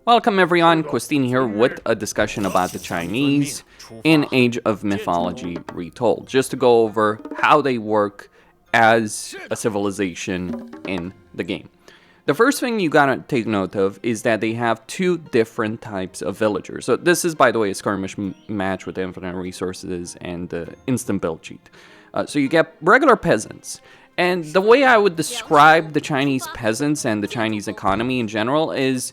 Welcome everyone, Costin here with a discussion about the Chinese in Age of Mythology Retold, just to go over how they work as a civilization in the game. The first thing you gotta take note of is that they have two different types of villagers. So this is, by the way, a skirmish match with infinite resources and the instant build cheat. So you get regular peasants. And the way I would describe the Chinese peasants and the Chinese economy in general is,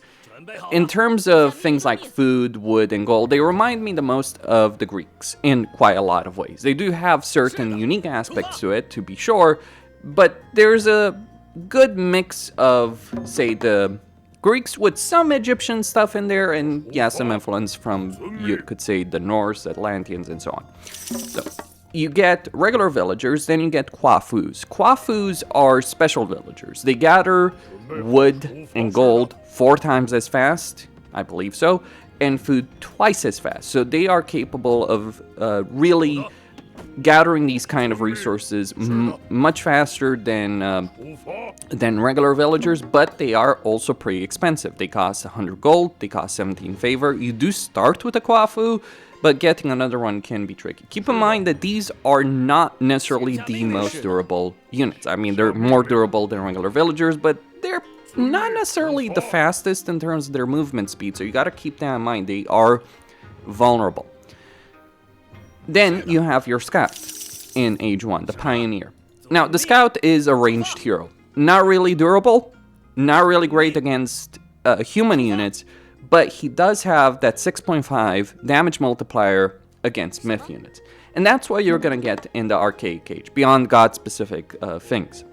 in terms of things like food, wood, and gold, they remind me the most of the Greeks in quite a lot of ways. They do have certain unique aspects to it, to be sure, but there's a good mix of, say, the Greeks with some Egyptian stuff in there, and yeah, some influence from, you could say, the Norse, Atlanteans, and so on. So you get regular villagers, then you get Quafus. Quafus are special villagers. They gather wood and gold 4 times as fast, I believe so, and food twice as fast. So they are capable of really gathering these kind of resources much faster than regular villagers, but they are also pretty expensive. They cost 100 gold, they cost 17 favor. You do start with a Quafu, but getting another one can be tricky. Keep in mind that these are not necessarily the most durable units. I mean, they're more durable than regular villagers, but they're not necessarily the fastest in terms of their movement speed, so you gotta keep that in mind. They are vulnerable. Then you have your scout in Age 1, the Pioneer. Now, the scout is a ranged hero. Not really durable, not really great against human units, but he does have that 6.5 damage multiplier against myth units. And that's what you're going to get in the Archaic Age, beyond god-specific things.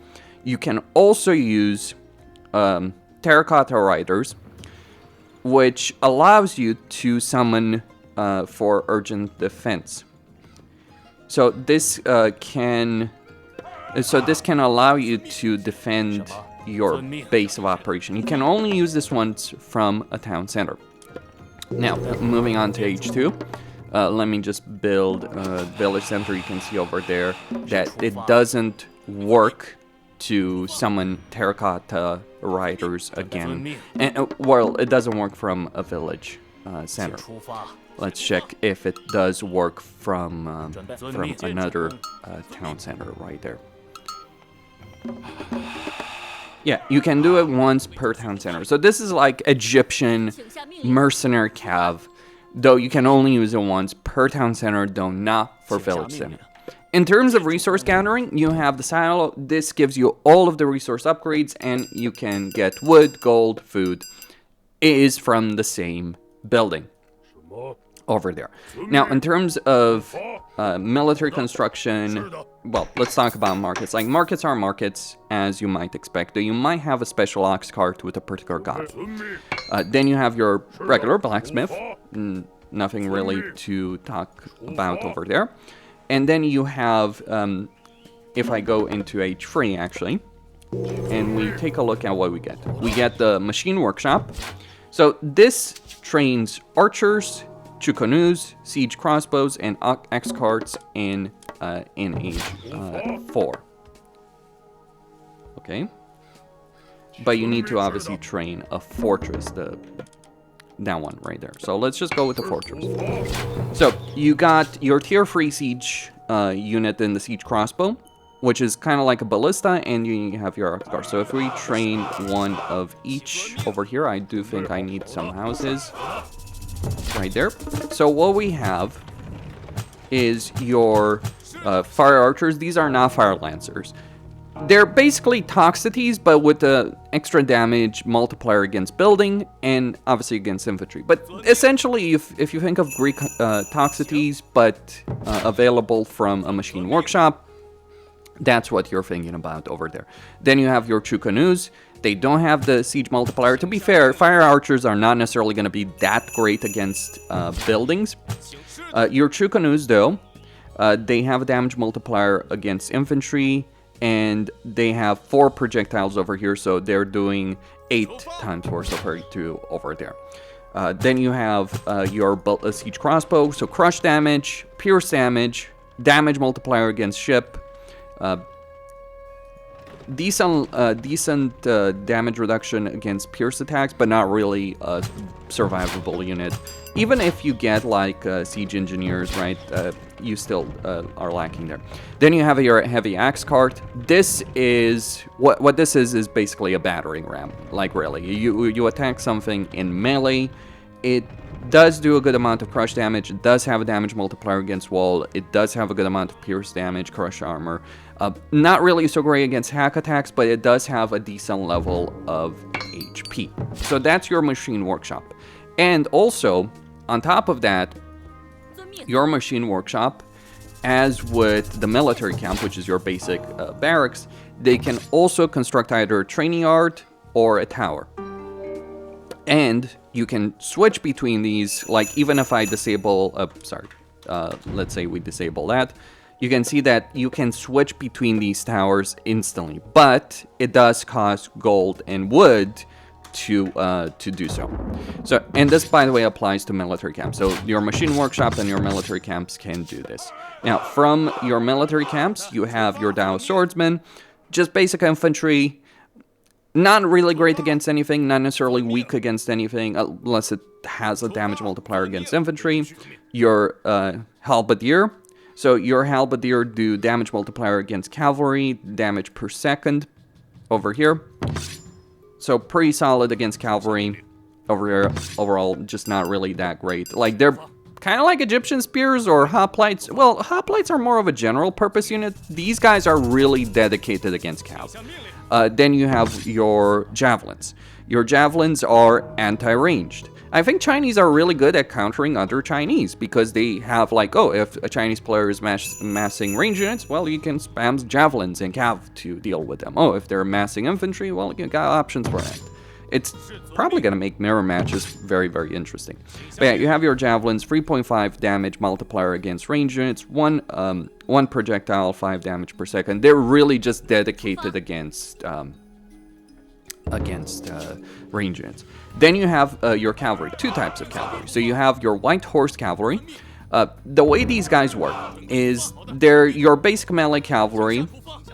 You can also use Terracotta Riders, which allows you to summon for urgent defense. So this can allow you to defend your base of operation. You can only use this once from a town center. Now, moving on to Age 2, let me just build a village center. You can see over there that it doesn't work to summon Terracotta Riders again. And, well, it doesn't work from a village center. Let's check if it does work from another town center right there. Yeah, you can do it once per town center. So this is like Egyptian mercenary cav, though you can only use it once per town center, though not for village center. In terms of resource gathering, you have the silo. This gives you all of the resource upgrades, and you can get wood, gold, food. It is from the same building over there. Now, in terms of military construction, well, let's talk about markets. Like, markets are markets, as you might expect. You might have a special ox cart with a particular god. Then you have your regular blacksmith. Nothing really to talk about over there. And then you have, if I go into Age 3, actually, and we take a look at what we get the machine workshop. So this trains archers, Chukonus, siege crossbows, and X carts in Age 4. Okay, but you need to obviously train a fortress, that one right there. So let's just go with the fortress. So you got your tier 3 siege unit in the siege crossbow, which is kind of like a ballista, and you have your X cart. So if we train one of each over here, I do think I need some houses. Right there. So what we have is your fire archers. These are not fire lancers. They're basically Toxicities, but with the extra damage multiplier against building and obviously against infantry. But essentially, if you think of Greek Toxicities, but available from a machine workshop, that's what you're thinking about over there. Then you have your Chukonus. They don't have the siege multiplier. To be fair, fire archers are not necessarily going to be that great against buildings. Your Chukonus, though, they have a damage multiplier against infantry, and they have 4 projectiles over here, so they're doing 8 times worse of hurt over there. Then you have your siege crossbow, so crush damage, pierce damage, damage multiplier against ship, decent damage reduction against pierce attacks, but not really a survivable unit. Even if you get like siege engineers, right, you still are lacking there. Then you have your heavy axe cart. This is what this is basically a battering ram. Like really, you attack something in melee, it does do a good amount of crush damage. It does have a damage multiplier against wall. It does have a good amount of pierce damage, crush armor. Not really so great against hack attacks, but it does have a decent level of HP. So that's your machine workshop. And also, on top of that, your machine workshop, as with the military camp, which is your basic barracks, they can also construct either a training yard or a tower. And you can switch between these, like even if I disable, let's say we disable that, you can see that you can switch between these towers instantly, but it does cost gold and wood to do so. So, and this, by the way, applies to military camps. So your machine workshop and your military camps can do this. Now, from your military camps, you have your Dao swordsman, just basic infantry. Not really great against anything, not necessarily weak against anything, unless it has a damage multiplier against infantry. Your halberdier. So your halberdier do damage multiplier against cavalry, damage per second over here. So pretty solid against cavalry over here. Overall, just not really that great. Like, they're kind of like Egyptian spears or hoplites. Well, hoplites are more of a general purpose unit. These guys are really dedicated against cav. Then you have your javelins. Your javelins are anti-ranged. I think Chinese are really good at countering other Chinese because they have like, oh, if a Chinese player is massing range units, well, you can spam javelins and cav to deal with them. Oh, if they're massing infantry, well, you got options for that. It's probably going to make mirror matches very, very interesting. But yeah, you have your javelins, 3.5 damage multiplier against range units, one projectile, 5 damage per second. They're really just dedicated against range units. Then you have your cavalry, 2 types of cavalry. So you have your white horse cavalry. The way these guys work is they're your basic melee cavalry.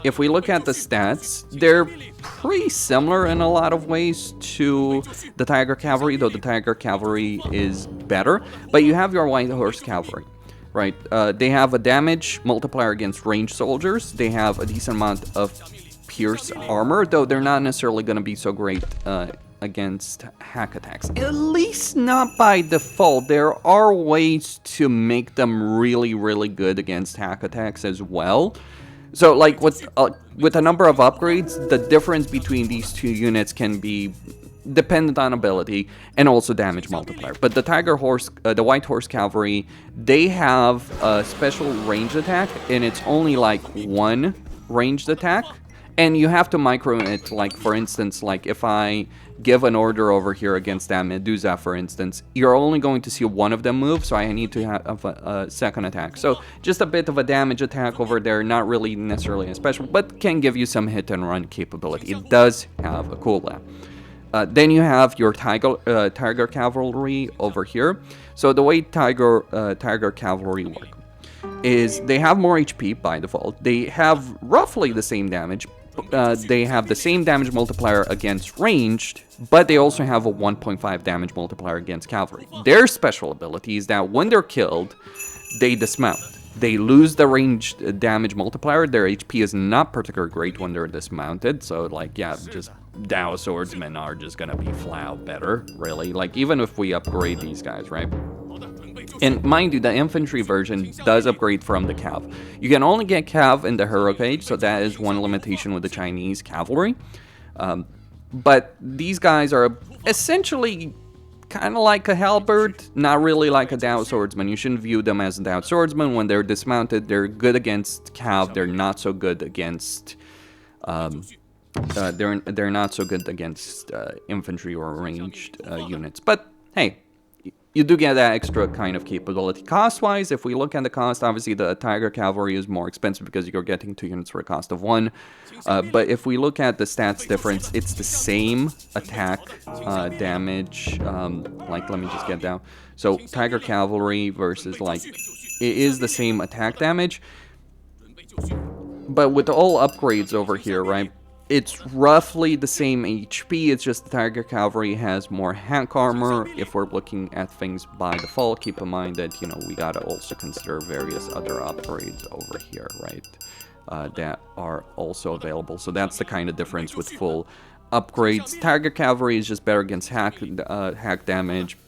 If we look at the stats, they're pretty similar in a lot of ways to the Tiger Cavalry, though the Tiger Cavalry is better. But you have your White Horse Cavalry, right? They have a damage multiplier against ranged soldiers. They have a decent amount of pierce armor, though they're not necessarily going to be so great against hack attacks. At least not by default. There are ways to make them really, really good against hack attacks as well. So, like, with a number of upgrades, the difference between these two units can be dependent on ability and also damage multiplier. But the White Horse Cavalry, they have a special ranged attack, and it's only like 1 ranged attack. And you have to micro it, like, for instance, like, if I give an order over here against that Medusa, for instance, you're only going to see 1 of them move, so I need to have a second attack. So, just a bit of a damage attack over there, not really necessarily a special, but can give you some hit and run capability. It does have a cooldown. Then you have your Tiger Cavalry over here. So, the way Tiger Cavalry work is they have more HP by default. They have roughly the same damage. They have the same damage multiplier against ranged, but they also have a 1.5 damage multiplier against cavalry. Their special ability is that when they're killed, they dismount. They lose the ranged damage multiplier. Their HP is not particularly great when they're dismounted. So, like, yeah, just Dao swordsmen are just gonna be flat better, really. Like, even if we upgrade these guys, right? And mind you, the infantry version does upgrade from the cav. You can only get cav in the heroic age, so that is one limitation with the Chinese cavalry. But these guys are essentially kind of like a halberd, not really like a Dao swordsman. You shouldn't view them as a Dao swordsman. When they're dismounted, they're good against cav. They're not so good against they're not so good against infantry or ranged units. But hey, you do get that extra kind of capability. Cost-wise, if we look at the cost, obviously the Tiger Cavalry is more expensive because you're getting 2 units for a cost of 1. But if we look at the stats difference, it's the same attack damage. Like, let me just get down. So, Tiger Cavalry versus, like, it is the same attack damage. But with all upgrades over here, right? it's roughly the same HP, it's just the Tiger Cavalry has more hack armor. If we're looking at things by default, keep in mind that, you know, we gotta also consider various other upgrades over here, right? That are also available. So that's the kind of difference with full upgrades. Tiger Cavalry is just better against hack damage,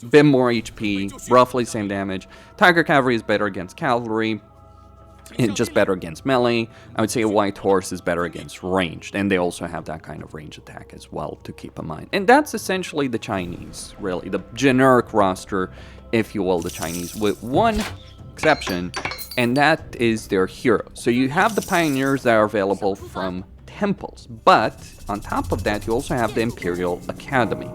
bit more HP, roughly same damage. Tiger Cavalry is better against cavalry, it's just better against melee. I would say a white horse is better against ranged, and they also have that kind of range attack as well to keep in mind. And that's essentially the Chinese, really, the generic roster, if you will, the Chinese, with one exception, and that is their heroes. So you have the pioneers that are available from temples, but on top of that, you also have the Imperial Academy.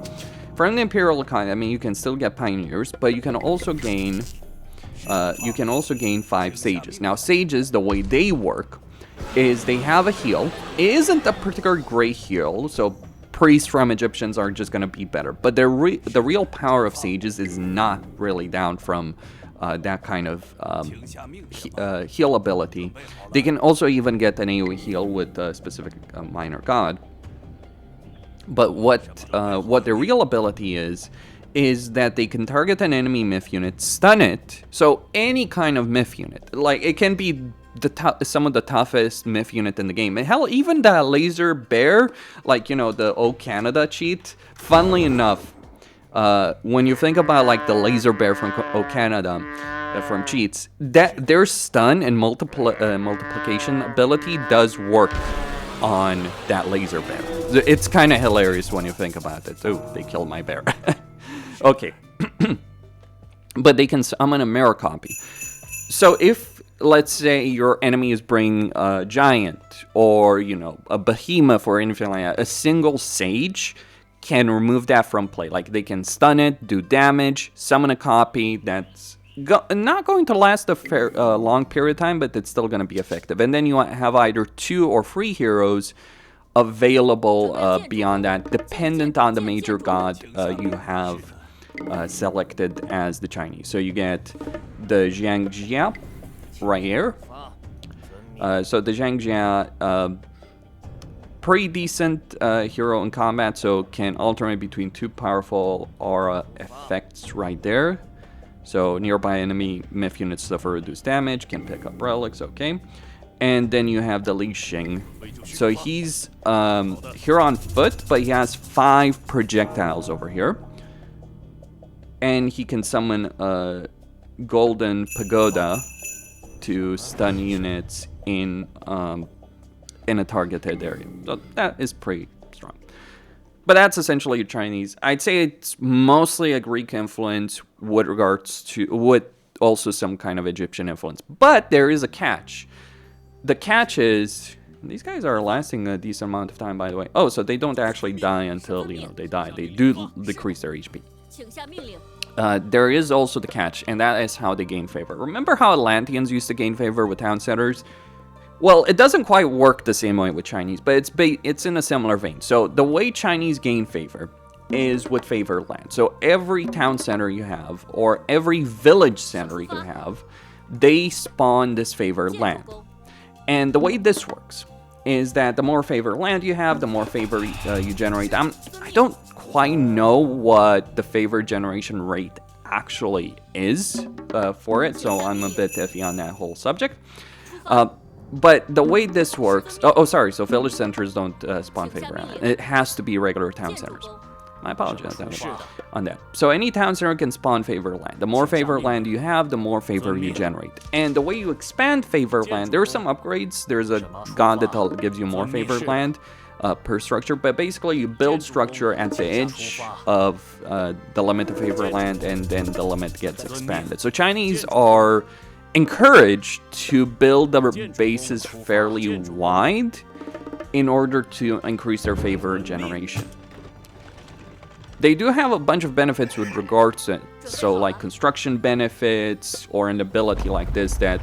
From the Imperial Academy, you can still get pioneers, but you can also gain 5 sages. Now, sages, the way they work is they have a heal. It isn't a particularly great heal, so priests from Egyptians are just going to be better. But the real power of sages is not really down from that kind of heal ability. They can also even get an AoE heal with a specific minor god. But what their real ability is that they can target an enemy myth unit, stun it. So any kind of myth unit, like it can be some of the toughest myth unit in the game. And hell, even the laser bear, like, you know, the O Canada cheat. Funnily enough, when you think about like the laser bear from O Canada, from cheats, that their stun and multiplication ability does work on that laser bear. It's kind of hilarious when you think about it. Oh, they killed my bear. Okay. But they can summon a mirror copy. So if, let's say, your enemy is bringing a giant or, you know, a behemoth or anything like that, a single sage can remove that from play. Like, they can stun it, do damage, summon a copy that's not going to last a long period of time, but it's still going to be effective. And then you have either 2 or 3 heroes available beyond that, dependent on the major god you have selected as the Chinese. So you get the Zhangjia right here. So the Zhangjia, pretty decent hero in combat, so can alternate between 2 powerful aura effects right there. So nearby enemy myth units suffer reduced damage, can pick up relics, okay. And then you have the Li Xing. So he's here on foot, but he has 5 projectiles over here. And he can summon a golden pagoda to stun units in a targeted area. So that is pretty strong. But that's essentially Chinese. I'd say it's mostly a Greek influence with also some kind of Egyptian influence. But there is a catch. The catch is, these guys are lasting a decent amount of time, by the way. Oh, so they don't actually die until, you know, they die. They do decrease their HP. There is also the catch, and that is how they gain favor. Remember how Atlanteans used to gain favor with town centers? Well, it doesn't quite work the same way with Chinese, but it's in a similar vein. So the way Chinese gain favor is with favor land. So every town center you have, or every village center you have, they spawn this favor land. And the way this works is that the more favor land you have, the more favor you generate. I don't quite know what the favor generation rate actually is for it, so I'm a bit iffy on that whole subject. But the way this works... sorry, so village centers don't spawn favor land. It has to be regular town centers. I apologize on that. So any town center can spawn favor land. The more favor land you have, the more favor you generate. And the way you expand favor land, there are some upgrades. There's a god that gives you more favor land per structure, but basically you build structure at the edge of the limit of favor land, and then the limit gets expanded. So Chinese are encouraged to build their bases fairly wide in order to increase their favor generation. They do have a bunch of benefits with regards to it. So like construction benefits, or an ability like this that,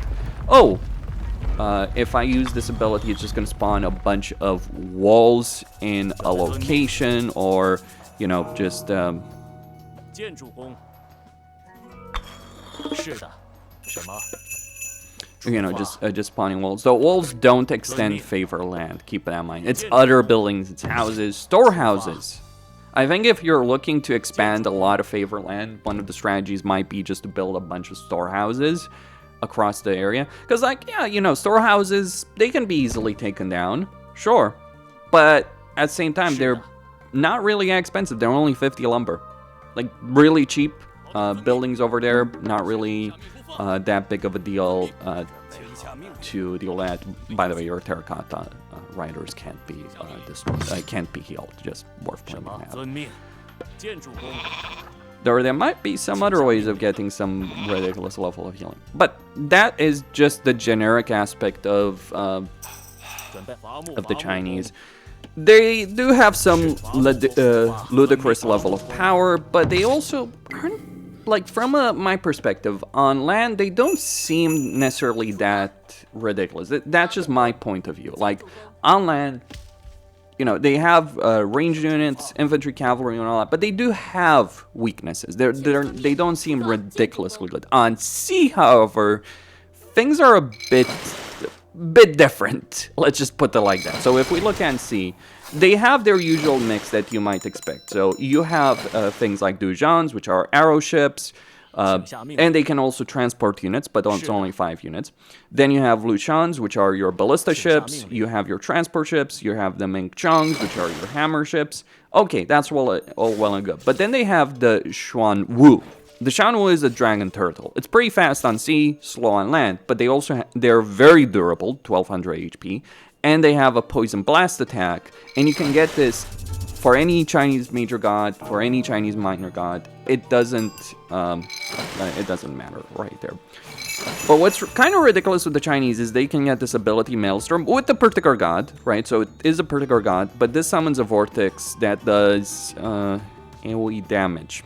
if I use this ability, it's just going to spawn a bunch of walls in a location, or, you know, just... you know, just spawning walls. So walls don't extend favor land. Keep that in mind. It's other buildings, it's houses, storehouses. I think if you're looking to expand a lot of favor land, one of the strategies might be just to build a bunch of storehouses across the area. Because, like, yeah, you know, storehouses, they can be easily taken down, sure. But at the same time, they're not really expensive. They're only 50 lumber. Like, really cheap. Buildings over there, not really that big of a deal to deal that. By the way, your terracotta riders can't be destroyed. Can't be healed. Just worth pointing out. There might be some other ways of getting some ridiculous level of healing, but that is just the generic aspect of the Chinese. They do have some ludicrous level of power, but they also aren't, like, from my perspective, on land, they don't seem necessarily that ridiculous. That's just my point of view. Like, on land, you know, they have ranged units, infantry, cavalry, and all that, but they do have weaknesses. They don't seem ridiculously good. On sea, however, things are a bit different. Let's just put it like that. So if we look at sea, they have their usual mix that you might expect. So you have things like Dujans, which are arrow ships, and they can also transport units, but it's only 5 units. Then you have Lushans, which are your ballista ships. You have your transport ships. You have the Mingchongs, which are your hammer ships. Okay, that's all well and good. But then they have the Xuan Wu. The Xuan Wu is a dragon turtle. It's pretty fast on sea, slow on land, but they're very durable, 1200 HP, and they have a poison blast attack, and you can get this for any Chinese major god, for any Chinese minor god. It doesn't matter right there. But what's kind of ridiculous with the Chinese is they can get this ability Maelstrom with a particular god, right? So it is a particular god, but this summons a vortex that does AoE damage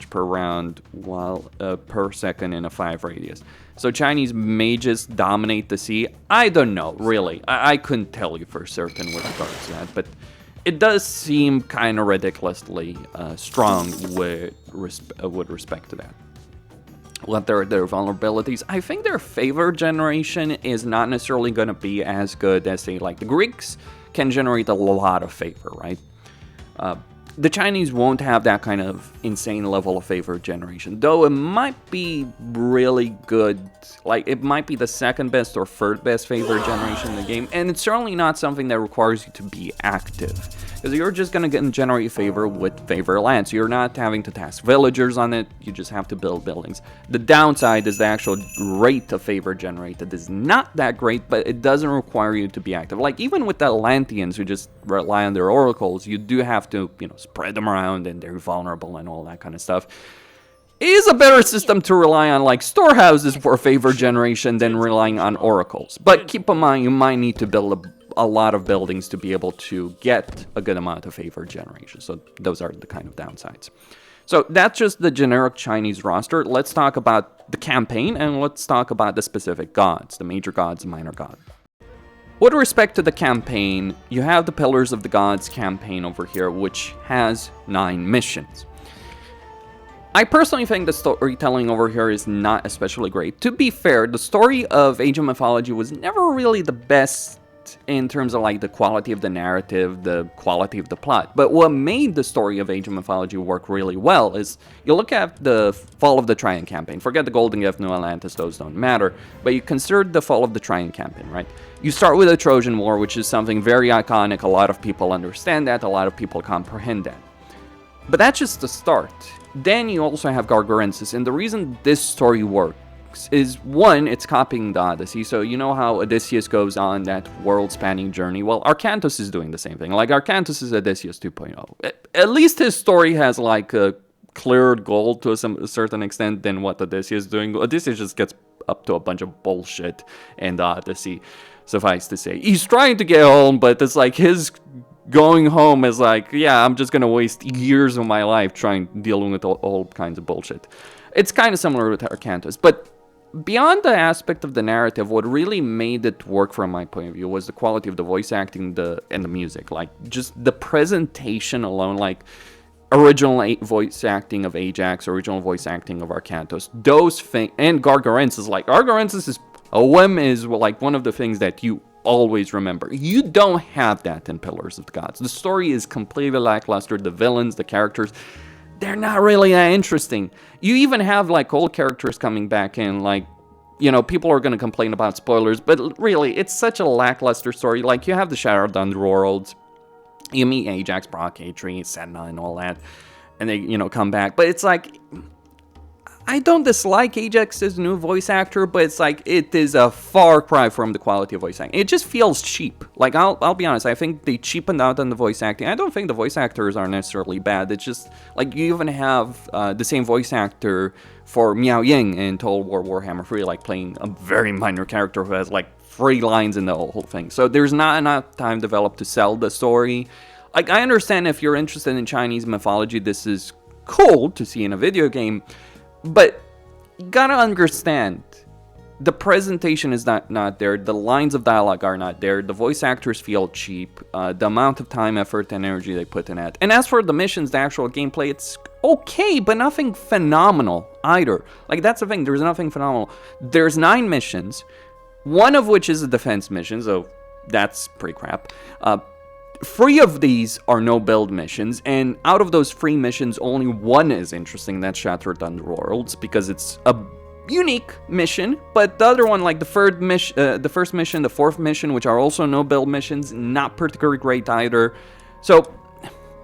per round while per second in a 5 radius. So Chinese mages dominate the sea. I don't know, really. I couldn't tell you for certain with regards to that, but it does seem kind of ridiculously strong with respect to that. What are their vulnerabilities? I think their favor generation is not necessarily going to be as good as, say, like the Greeks can generate a lot of favor, right? The Chinese won't have that kind of insane level of favor generation, though it might be really good. Like, it might be the second best or third best favor generation in the game, and it's certainly not something that requires you to be active, because you're just going to generate favor with favor lands. You're not having to task villagers on it, you just have to build buildings. The downside is the actual rate of favor generated is not that great, but it doesn't require you to be active. Like, even with the Atlanteans who just rely on their oracles, you do have to, you know, spread them around, and they're vulnerable and all that kind of stuff. It is a better system to rely on, like, storehouses for favor generation than relying on oracles. But keep in mind, you might need to build a lot of buildings to be able to get a good amount of favor generation. So those are the kind of downsides. So that's just the generic Chinese roster. Let's talk about the campaign, and let's talk about the specific gods, the major gods and minor gods. With respect to the campaign, you have the Pillars of the Gods campaign over here, which has 9 missions. I personally think the storytelling over here is not especially great. To be fair, the story of Age of Mythology was never really the best in terms of, like, the quality of the narrative, the quality of the plot. But what made the story of Age of Mythology work really well is, you look at the Fall of the Trident campaign. Forget the Golden Gift, New Atlantis, those don't matter. But you consider the Fall of the Trident campaign, right? You start with the Trojan War, which is something very iconic. A lot of people understand that. A lot of people comprehend that. But that's just the start. Then you also have Gargarensis, and the reason this story works is, one, it's copying the Odyssey. So you know how Odysseus goes on that world-spanning journey? Well, Arcantus is doing the same thing. Like, Arcantus is Odysseus 2.0. At least his story has, like, a clearer goal to a certain extent than what Odysseus is doing. Odysseus just gets up to a bunch of bullshit in the Odyssey, suffice to say. He's trying to get home, but it's like his going home is like, yeah, I'm just gonna waste years of my life dealing with all kinds of bullshit. It's kind of similar with Arcantus, but beyond the aspect of the narrative, what really made it work from my point of view was the quality of the voice acting and the music. Like, just the presentation alone. Like, voice acting of Ajax, original voice acting of Arcantos, those things, and Gargarensis. Like, Gargarensis is a whim, is like one of the things that you always remember. You don't have that in Pillars of the Gods. The story is completely lackluster. The villains, the characters, they're not really that interesting. You even have like old characters coming back in, like, you know, people are going to complain about spoilers, but really, it's such a lackluster story. Like, you have the Shattered Underworlds, you meet Ajax, Brock, Atri, Sedna, and all that, and they, you know, come back. But it's like, I don't dislike Ajax's new voice actor, but it's like, it is a far cry from the quality of voice acting. It just feels cheap. Like, I'll be honest, I think they cheapened out on the voice acting. I don't think the voice actors are necessarily bad. It's just, like, you even have the same voice actor for Miao Ying in Total War Warhammer 3, like, playing a very minor character who has, like, 3 lines in the whole thing. So there's not enough time developed to sell the story. Like, I understand if you're interested in Chinese mythology, this is cool to see in a video game, but you gotta understand, the presentation is not there, the lines of dialogue are not there, the voice actors feel cheap, the amount of time, effort, and energy they put in it. And as for the missions, the actual gameplay, it's okay, but nothing phenomenal either. Like, that's the thing, there's nothing phenomenal. There's 9 missions, one of which is a defense mission, so that's pretty crap. 3 of these are no build missions, and out of those 3 missions, only 1 is interesting. That's Shattered Underworlds, because it's a unique mission. But the other one, like the first mission, the 4th mission, which are also no build missions, not particularly great either. So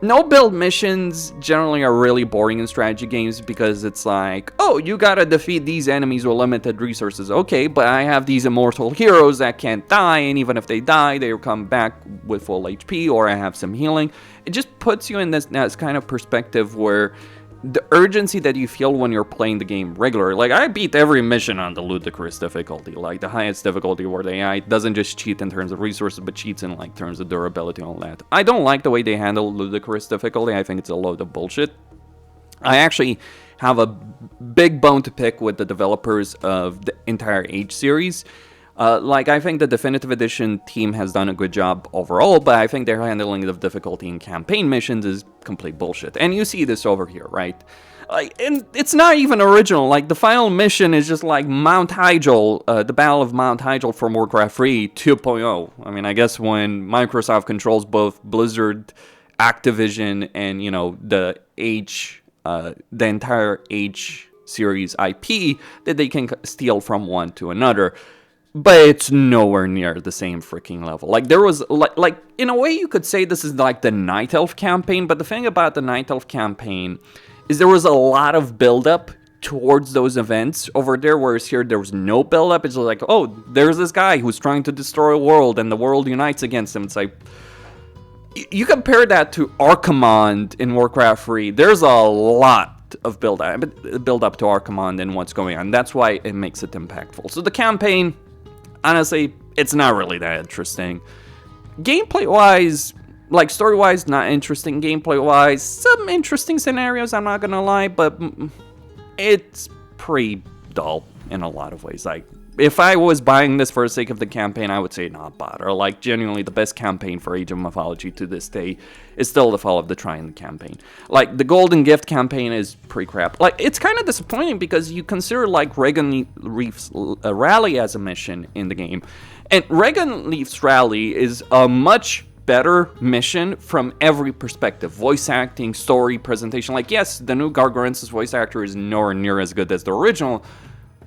no build missions generally are really boring in strategy games, because it's like, oh, you gotta defeat these enemies with limited resources. Okay, but I have these immortal heroes that can't die, and even if they die, they come back with full HP, or I have some healing. It just puts you in this kind of perspective where the urgency that you feel when you're playing the game regularly. Like, I beat every mission on the ludicrous difficulty, like the highest difficulty, where the AI doesn't just cheat in terms of resources, but cheats in like terms of durability and all that. I don't like the way they handle ludicrous difficulty. I think it's a load of bullshit. I actually have a big bone to pick with the developers of the entire Age series. Like, I think the Definitive Edition team has done a good job overall, but I think their handling of difficulty in campaign missions is complete bullshit. And you see this over here, right? And it's not even original. Like, the final mission is just like Mount Hyjal, the Battle of Mount Hyjal from Warcraft 3 2.0. I mean, I guess when Microsoft controls both Blizzard, Activision, and, you know, the entire Age series IP, that they can steal from one to another. But it's nowhere near the same freaking level. Like, there was, like, in a way you could say this is like the Night Elf campaign, but the thing about the Night Elf campaign is there was a lot of build-up towards those events over there, whereas here there was no build-up. It's like, oh, there's this guy who's trying to destroy a world, and the world unites against him. It's like, you compare that to Archimonde in Warcraft 3, there's a lot of build-up to Archimonde and what's going on. That's why it makes it impactful. So the campaign, honestly, it's not really that interesting. Gameplay-wise, like, story-wise, not interesting. Gameplay-wise, some interesting scenarios, I'm not gonna lie, but it's pretty dull in a lot of ways. Like, if I was buying this for the sake of the campaign, I would say not bother. Like, genuinely, the best campaign for Age of Mythology to this day is still the Fall of the Trident campaign. Like, the Golden Gift campaign is pretty crap. Like, it's kind of disappointing because you consider, like, Regan Leaf's Rally as a mission in the game. And Regan Leaf's Rally is a much better mission from every perspective. Voice acting, story, presentation. Like, yes, the new Gargarensis voice actor is nowhere near as good as the original,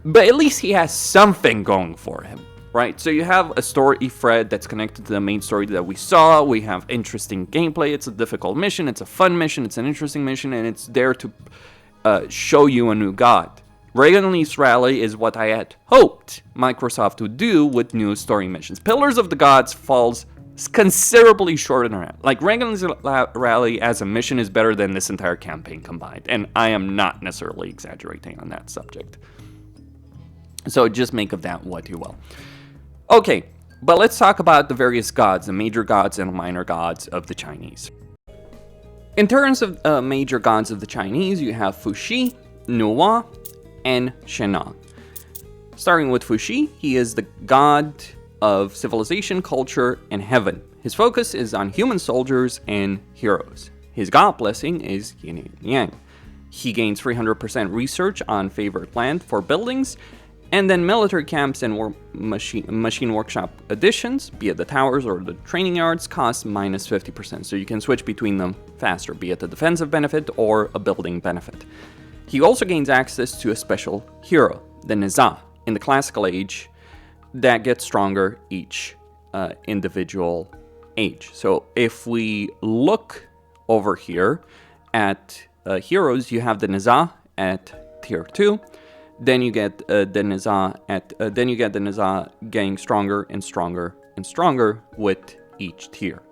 but at least he has something going for him, right? So you have a story thread that's connected to the main story that we saw. We have interesting gameplay. It's a difficult mission. It's a fun mission. It's an interesting mission, and it's there to show you a new god. Regan Leaf's Rally is what I had hoped Microsoft would do with new story missions. Pillars of the Gods falls considerably short on that. Like, Regan Leaf's Rally as a mission is better than this entire campaign combined, and I am not necessarily exaggerating on that subject. So just make of that what you will. Okay, but let's talk about the various gods, the major gods and minor gods of the Chinese. In terms of major gods of the Chinese, you have Fuxi, Nuwa, and Shennong. Starting with Fuxi, he is the god of civilization, culture, and heaven. His focus is on human soldiers and heroes. His god blessing is yin and yang. He gains 300% research on favorite land for buildings, and then military camps and machine workshop additions, be it the towers or the training yards, cost minus 50%. So you can switch between them faster, be it a defensive benefit or a building benefit. He also gains access to a special hero, the Nizah, in the classical age, that gets stronger each individual age. So if we look over here at heroes, you have the Nizah at tier 2. Then you get the Nizah getting stronger and stronger and stronger with each tier.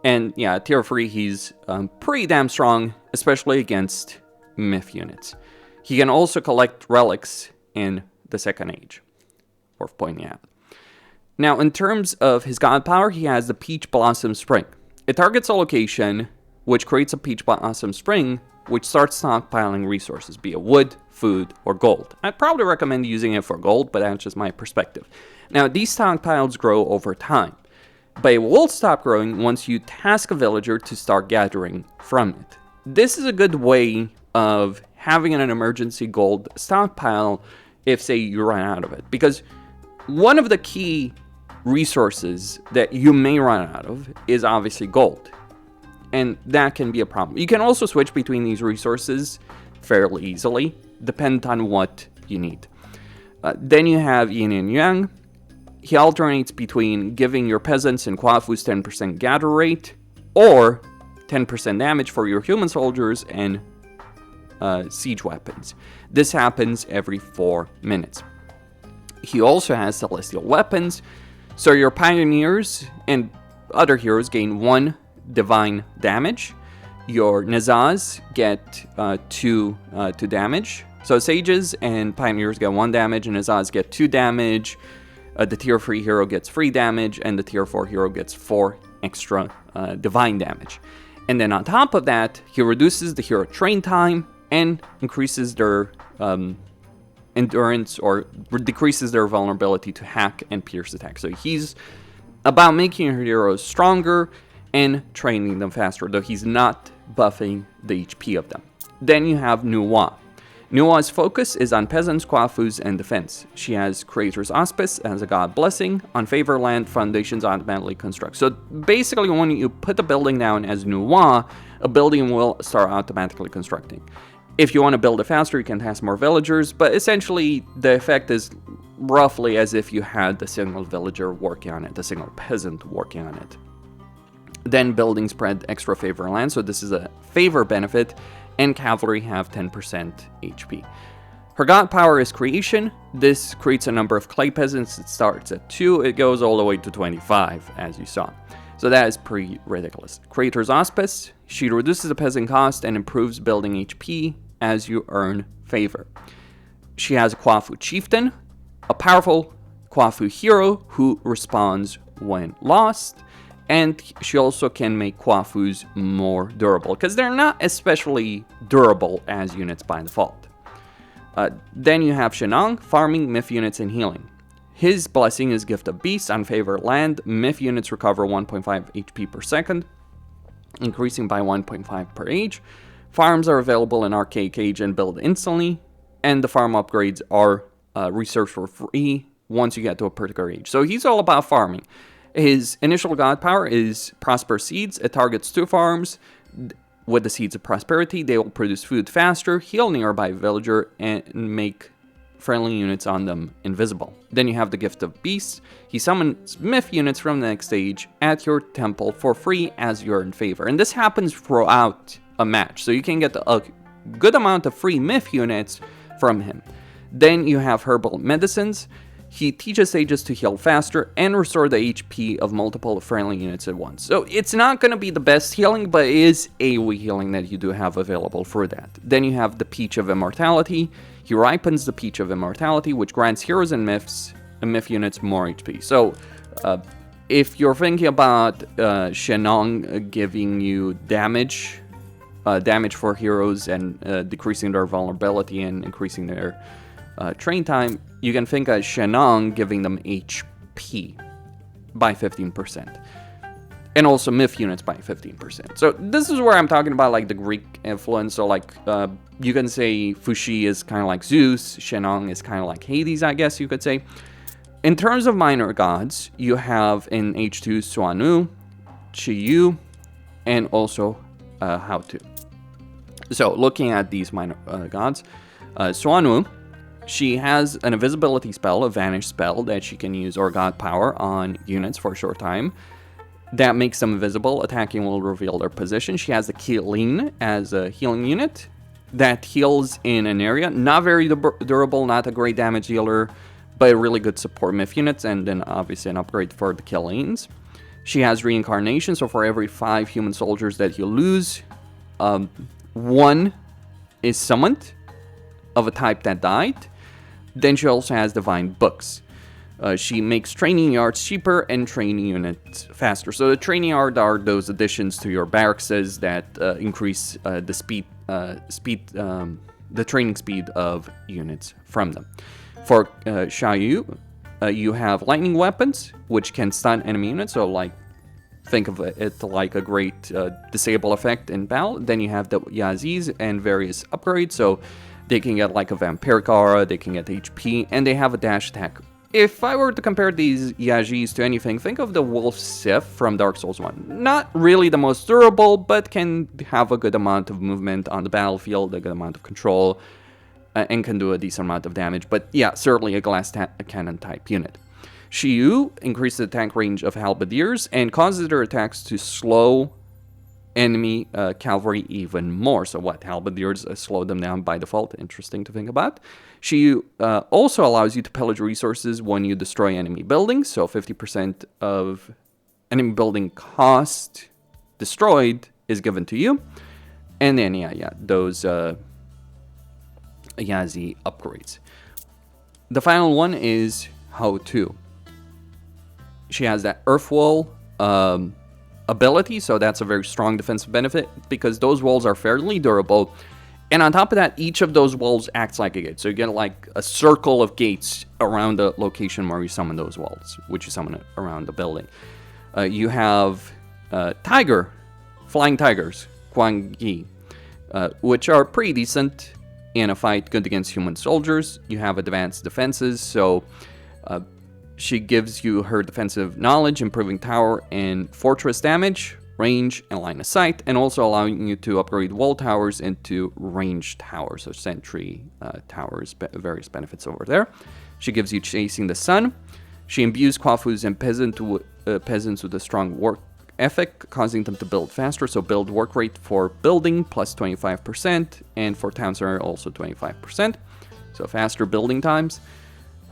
And yeah, tier 3, he's pretty damn strong, especially against myth units. He can also collect relics in the second age, worth pointing out. Now, in terms of his god power, he has the Peach Blossom Spring. It targets a location which creates a Peach Blossom Spring, which starts stockpiling resources, be it wood, food, or gold. I'd probably recommend using it for gold, but that's just my perspective. Now, these stockpiles grow over time, but it will stop growing once you task a villager to start gathering from it. This is a good way of having an emergency gold stockpile if, say, you run out of it. Because one of the key resources that you may run out of is obviously gold. And that can be a problem. You can also switch between these resources fairly easily, depending on what you need. Then you have Yin and Yang. He alternates between giving your peasants and Quafus 10% gather rate, or 10% damage for your human soldiers and siege weapons. This happens every 4 minutes. He also has celestial weapons, so your pioneers and other heroes gain 1 divine damage. Your Nizahs get 2 damage. So sages and pioneers get 1 damage, and Nizahs get 2 damage. The tier 3 hero gets 3 damage, and the tier 4 hero gets 4 extra divine damage. And then on top of that, he reduces the hero train time and increases their endurance, or decreases their vulnerability to hack and pierce attacks. So he's about making your heroes stronger and training them faster, though he's not buffing the HP of them. Then you have Nuwa. Nuwa's focus is on peasants, Quafus, and defense. She has Creator's Auspice as a god blessing. On favor land, foundations automatically construct. So basically, when you put the building down as Nuwa, a building will start automatically constructing. If you want to build it faster, you can task more villagers, but essentially the effect is roughly as if you had the single villager working on it, the single peasant working on it. Then building spread extra favor land, so this is a favor benefit, and cavalry have 10% HP. Her god power is creation. This creates a number of clay peasants. It starts at 2, it goes all the way to 25, as you saw. So that is pretty ridiculous. Creator's Auspice, she reduces the peasant cost and improves building HP as you earn favor. She has a Quafu Chieftain, a powerful Quafu hero who responds when lost. And she also can make Quafus more durable, because they're not especially durable as units by default. Then you have Shennong, farming, myth units, and healing. His blessing is Gift of Beasts on favorite land. Myth units recover 1.5 HP per second, increasing by 1.5 per age. Farms are available in Archaic Age and build instantly, and the farm upgrades are researched for free once you get to a particular age. So he's all about farming. His initial god power is Prosper Seeds. It targets 2 farms with the Seeds of Prosperity. They will produce food faster, heal nearby villager, and make friendly units on them invisible. Then you have the Gift of Beasts. He summons myth units from the next stage at your temple for free as you're in favor. And this happens throughout a match, so you can get a good amount of free myth units from him. Then you have Herbal Medicines. He teaches sages to heal faster and restore the HP of multiple friendly units at once. So it's not going to be the best healing, but it is AoE healing that you do have available for that. Then you have the Peach of Immortality. He ripens the Peach of Immortality, which grants heroes and myth units more HP. So if you're thinking about Shennong giving you damage for heroes and decreasing their vulnerability and increasing their train time, you can think of Shennong giving them HP by 15%. And also myth units by 15%. So this is where I'm talking about like the Greek influence. So like you can say Fuxi is kind of like Zeus, Shennong is kind of like Hades, I guess you could say. In terms of minor gods, you have in H2 Suanu, Chiyu, and also Hautu. So looking at these minor gods, Suanu, she has an invisibility spell, a vanish spell that she can use, or god power on units for a short time. That makes them invisible. Attacking will reveal their position. She has the Lina as a healing unit that heals in an area. Not very durable, not a great damage dealer, but a really good support myth units, and then obviously an upgrade for the Killings. She has reincarnation, so for every 5 human soldiers that you lose, 1 is summoned of a type that died. Then she also has divine books. She makes training yards cheaper and training units faster. So the training yard are those additions to your barracks that increase the training speed of units from them. For Xiaoyu, you have lightning weapons, which can stun enemy units. So like, think of it like a great disable effect in battle. Then you have the Yazis and various upgrades. So they can get like a vampiric aura, they can get HP, and they have a dash attack. If I were to compare these Yagis to anything, think of the Wolf Sith from Dark Souls 1. Not really the most durable, but can have a good amount of movement on the battlefield, a good amount of control, and can do a decent amount of damage. But yeah, certainly a glass cannon type unit. Shiyu increases the attack range of halberdiers and causes their attacks to slow enemy cavalry even more. So what, halberdiers slow them down by default? Interesting to think about. She also allows you to pillage resources when you destroy enemy buildings. So 50% of enemy building cost destroyed is given to you. And then those Yazi upgrades. The final one is Hautu. She has that Earth Wall ability, so that's a very strong defensive benefit because those walls are fairly durable. And on top of that, each of those walls acts like a gate. So you get like a circle of gates around the location where you summon those walls, which you summon around the building. You have flying tigers, Guang Yi, which are pretty decent in a fight, good against human soldiers. You have advanced defenses, so she gives you her defensive knowledge, improving tower and fortress damage, range, and line of sight, and also allowing you to upgrade wall towers into ranged towers, so sentry towers, various benefits over there. She gives you chasing the sun. She imbues Quafus and peasants with a strong work ethic, causing them to build faster, so build work rate for building plus 25%, and for town center also 25%, so faster building times.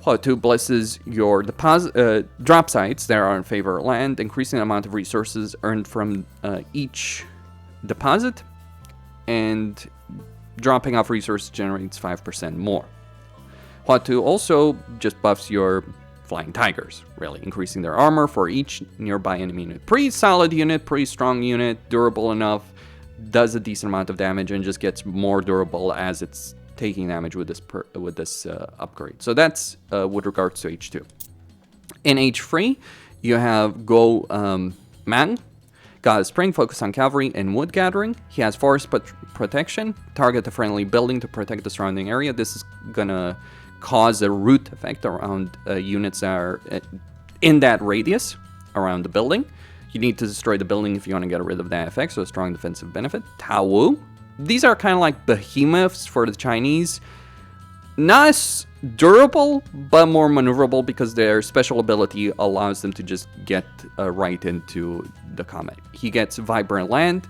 Hautu blesses your drop sites that are in favor of land, increasing the amount of resources earned from each deposit, and dropping off resources generates 5% more. Hautu also just buffs your flying tigers, really, increasing their armor for each nearby enemy unit. Pretty solid unit, pretty strong unit, durable enough, does a decent amount of damage, and just gets more durable as it's taking damage with this upgrade. So that's with regards to H2. In H3, you have Go Mang, God of Spring, focus on cavalry and wood gathering. He has forest protection, target a friendly building to protect the surrounding area. This is gonna cause a root effect around units that are in that radius around the building. You need to destroy the building if you want to get rid of that effect, so a strong defensive benefit. Tao Wu. These are kind of like behemoths for the Chinese. Not as durable, but more maneuverable because their special ability allows them to just get right into the combat. He gets Vibrant Land,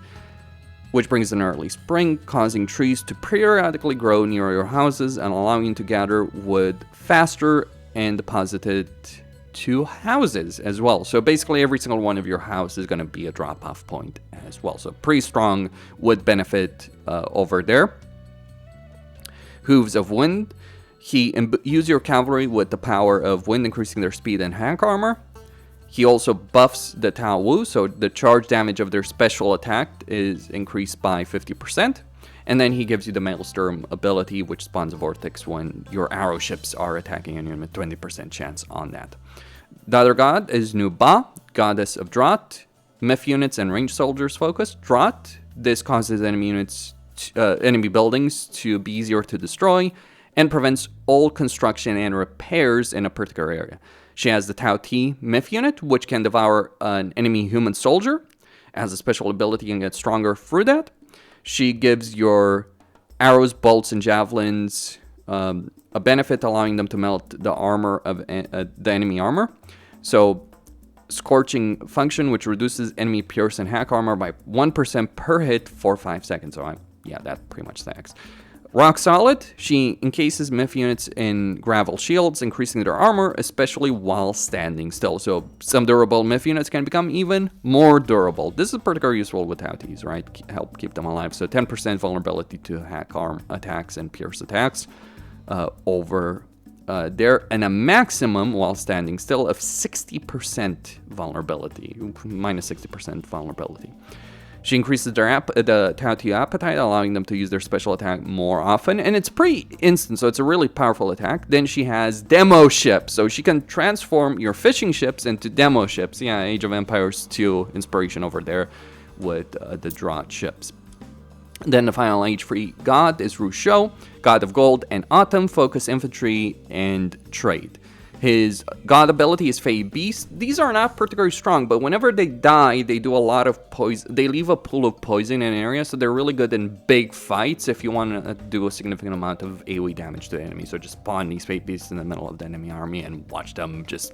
which brings an early spring, causing trees to periodically grow near your houses and allowing you to gather wood faster and deposit it to houses as well. So basically every single one of your houses is going to be a drop-off point as well. So pretty strong wood benefit over there. Hooves of Wind. He imbues your cavalry with the power of wind, increasing their speed and hack armor. He also buffs the Tao Wu, so the charge damage of their special attack is increased by 50%. And then he gives you the Maelstrom ability, which spawns a vortex when your arrow ships are attacking an enemy, 20% chance on that. The other god is Nuwa, goddess of drought. Myth units and ranged soldiers focus. Drought. This causes enemy buildings to be easier to destroy and prevents all construction and repairs in a particular area. She has the Tau T Myth unit, which can devour an enemy human soldier. Has a special ability and gets stronger through that. She gives your arrows, bolts, and javelins a benefit, allowing them to melt the armor of the enemy armor. So, Scorching function, which reduces enemy pierce and hack armor by 1% per hit for 5 seconds. So, yeah, that pretty much stacks. Rock Solid, she encases Myth units in gravel shields, increasing their armor, especially while standing still. So some durable Myth units can become even more durable. This is particularly useful with Tauties, right? Help keep them alive. So 10% vulnerability to hack arm attacks and pierce attacks over there, and a maximum while standing still of 60% vulnerability, minus 60% vulnerability. She increases the Tau T appetite, allowing them to use their special attack more often. And it's pretty instant, so it's a really powerful attack. Then she has Demo Ships. So she can transform your fishing ships into demo ships. Yeah, Age of Empires 2 inspiration over there with the Drought ships. Then the final H3 god is Rousseau, god of gold and autumn, focus infantry and trade. His god ability is Fey Beast. These are not particularly strong, but whenever they die, they do a lot of poison. They leave a pool of poison in an area, so they're really good in big fights if you want to do a significant amount of AoE damage to the enemy. So just spawn these Fey Beasts in the middle of the enemy army and watch them just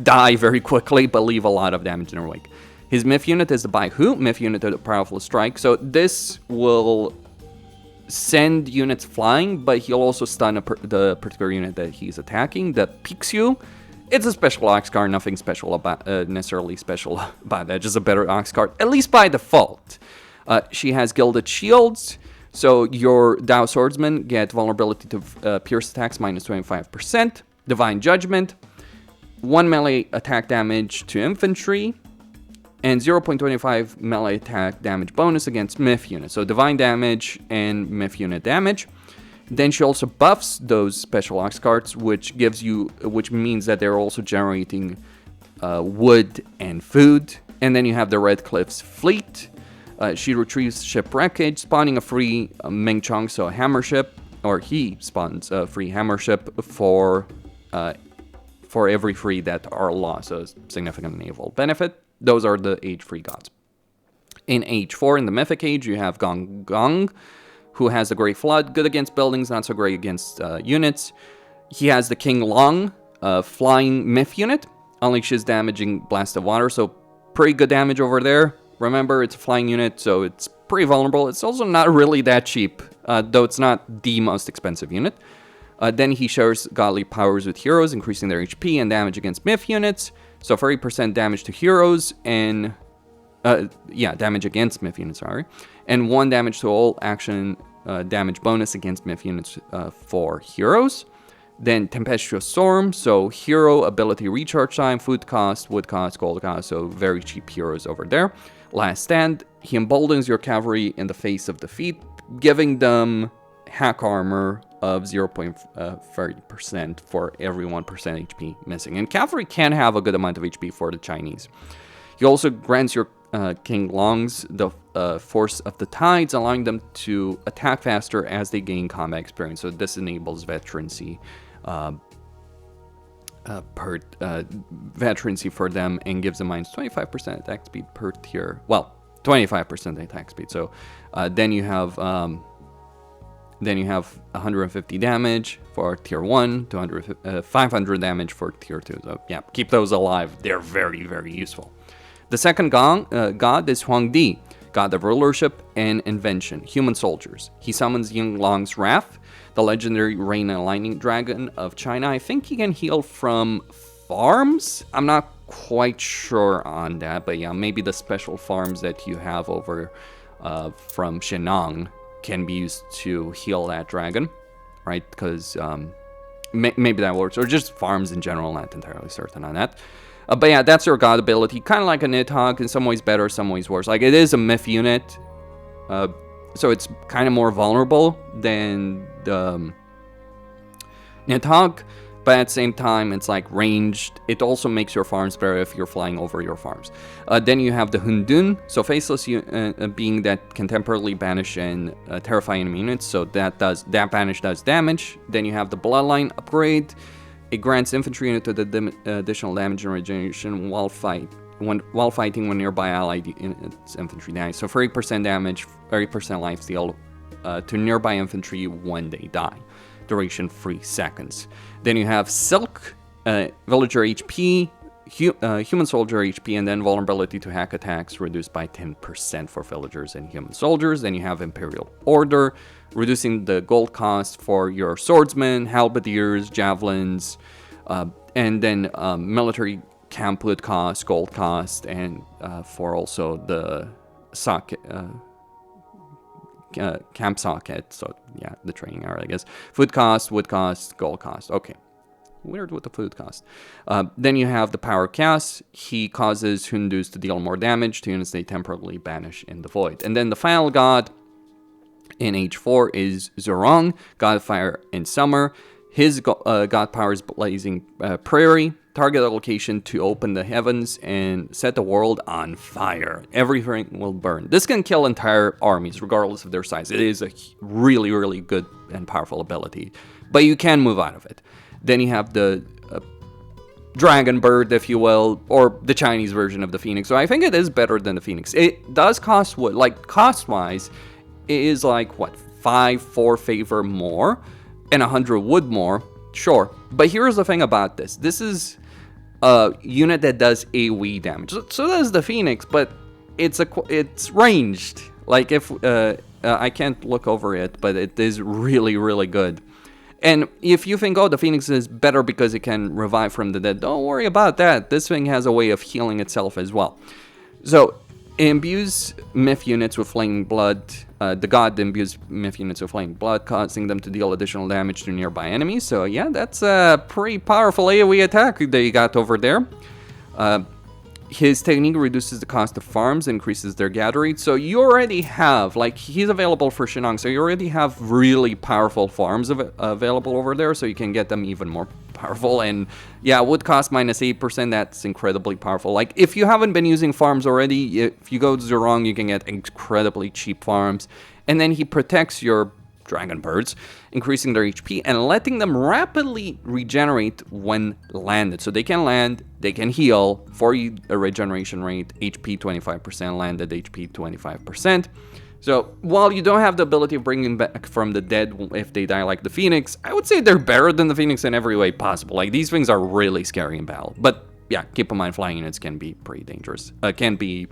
die very quickly, but leave a lot of damage in their wake. His Myth unit is the Baihu, Myth unit of the Powerful Strike. So this will send units flying, but he'll also stun the particular unit that he's attacking. That peeks you. It's a special Ox card, nothing special about necessarily special about that, just a better Ox card, at least by default. She has Gilded Shields, so your Dao Swordsmen get vulnerability to pierce attacks minus 25%. Divine Judgment, 1 melee attack damage to infantry, and 0.25 melee attack damage bonus against Myth units. So divine damage and Myth unit damage. Then she also buffs those special Ox cards, which means that they're also generating wood and food. And then you have the Red Cliffs Fleet. She retrieves shipwreckage, spawning a free Meng Chong, so a hammer ship, or he spawns a free hammer ship for every free that are lost. So significant naval benefit. Those are the Age 3 gods. In Age 4, in the Mythic Age, you have Gong Gong, who has the Great Flood, good against buildings, not so great against units. He has the King Long, flying Myth unit, unleashes damaging Blast of Water, so pretty good damage over there. Remember, it's a flying unit, so it's pretty vulnerable. It's also not really that cheap, though it's not the most expensive unit. Then he shares godly powers with heroes, increasing their HP and damage against Myth units. So 30% damage to heroes and, damage against Myth units, sorry. And 1 damage to all action damage bonus against Myth units for heroes. Then Tempestuous Storm, so hero ability recharge time, food cost, wood cost, gold cost, so very cheap heroes over there. Last Stand, he emboldens your cavalry in the face of defeat, giving them hack armor of 0.30% for every 1% HP missing. And cavalry can have a good amount of HP for the Chinese. He also grants your King Longs the Force of the Tides, allowing them to attack faster as they gain combat experience. So this enables veterancy for them and gives them minus 25% attack speed per tier. Well, 25% attack speed. So then you have 150 damage for tier 1, 500 damage for tier 2. So yeah, keep those alive. They're very, very useful. The second god is Huangdi, god of rulership and invention, human soldiers. He summons Ying Long's Wrath, the legendary rain and lightning dragon of China. I think he can heal from farms? I'm not quite sure on that, but yeah, maybe the special farms that you have over from Shennong can be used to heal that dragon, right? Because maybe that works, or just farms in general, not entirely certain on that. But yeah, that's your god ability, kind of like a Nidhogg, in some ways better, some ways worse. Like, it is a Myth unit, so it's kind of more vulnerable than the Nidhogg. but at the same time, it's like ranged. It also makes your farms better if you're flying over your farms. Then you have the Hundun, so faceless being that can temporarily banish and terrify enemy units, so that banish does damage. Then you have the Bloodline upgrade. It grants infantry unit to the additional damage and regeneration while fighting when nearby allied units infantry dies. So 30% damage, 30% lifesteal to nearby infantry when they die. Duration 3 seconds. Then you have Silk, Villager HP, Human Soldier HP, and then vulnerability to hack attacks reduced by 10% for villagers and human soldiers. Then you have Imperial Order, reducing the gold cost for your swordsmen, halberdiers, javelins, and then military campwood cost, gold cost, and for also the socket. Camp socket, so yeah, the training area, I guess. Food cost, wood cost, gold cost. Okay, weird with the food cost. Then you have the power cast. He causes Hundus to deal more damage to units they temporarily banish in the void. And then the final god in H4 is Zhurong, god of fire in summer. His god power is blazing prairie. Target a location to open the heavens and set the world on fire. Everything will burn. This can kill entire armies, regardless of their size. It is a really, really good and powerful ability. But you can move out of it. Then you have the Dragon Bird, if you will, or the Chinese version of the Phoenix. So I think it is better than the Phoenix. It does cost wood. Like, cost-wise, it is like, what, 4 favor more and 100 wood more. Sure. But here's the thing about this. This is a unit that does AoE damage. So does the Phoenix, but it's ranged. Like, if I can't look over it, but it is really, really good. And if you think, oh, the Phoenix is better because it can revive from the dead, don't worry about that. This thing has a way of healing itself as well. So, it imbues myth units with flaming blood. The god imbues myth units with flaming blood, causing them to deal additional damage to nearby enemies. So yeah, that's a pretty powerful AoE attack that you got over there. His technique reduces the cost of farms, increases their gathering. So you already have, like, he's available for Shennong, so you already have really powerful farms available over there, so you can get them even more powerful. And yeah, wood cost minus 8%, that's incredibly powerful. Like, if you haven't been using farms already, if you go to Zhurong, you can get incredibly cheap farms. And then he protects your dragon birds, increasing their HP and letting them rapidly regenerate when landed. So they can land, they can heal for a regeneration rate, HP 25%, landed HP 25%. So while you don't have the ability of bringing back from the dead if they die like the Phoenix, I would say they're better than the Phoenix in every way possible. Like, these things are really scary in battle. But yeah, keep in mind, flying units can be pretty dangerous. Can be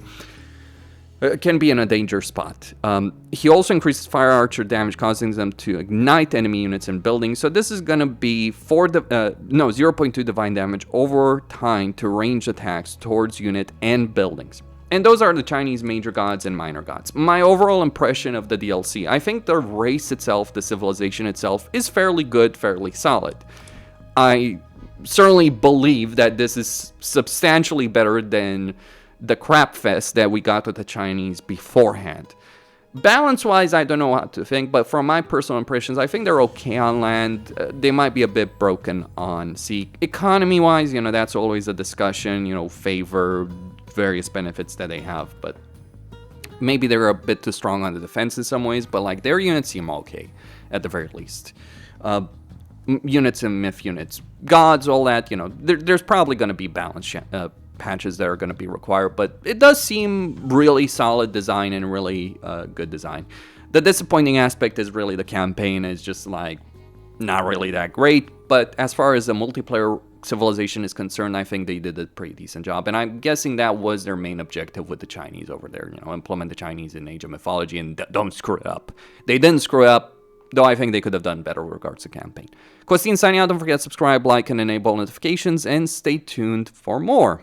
in a danger spot. He also increases fire archer damage, causing them to ignite enemy units and buildings. So this is gonna be 0.2 divine damage over time to range attacks towards unit and buildings. And those are the Chinese major gods and minor gods. My overall impression of the DLC, I think the race itself, the civilization itself, is fairly good, fairly solid. I certainly believe that this is substantially better than the crap fest that we got with the Chinese beforehand. Balance-wise, I don't know what to think, but from my personal impressions, I think they're okay on land. They might be a bit broken on sea. Economy-wise, that's always a discussion, favor various benefits that they have, but maybe they're a bit too strong on the defense in some ways, but like, their units seem okay, at the very least. Units and myth units, gods, all that, there's probably going to be balance patches that are going to be required, but it does seem really solid design and really good design. The disappointing aspect is really the campaign is just like not really that great, but as far as the multiplayer civilization is concerned, I think they did a pretty decent job, and I'm guessing that was their main objective with the Chinese over there, implement the Chinese in Age of Mythology and don't screw it up. They didn't screw it up, though I think they could have done better with regards to campaign. Costin signing out. Don't forget to subscribe, like, and enable notifications, and stay tuned for more.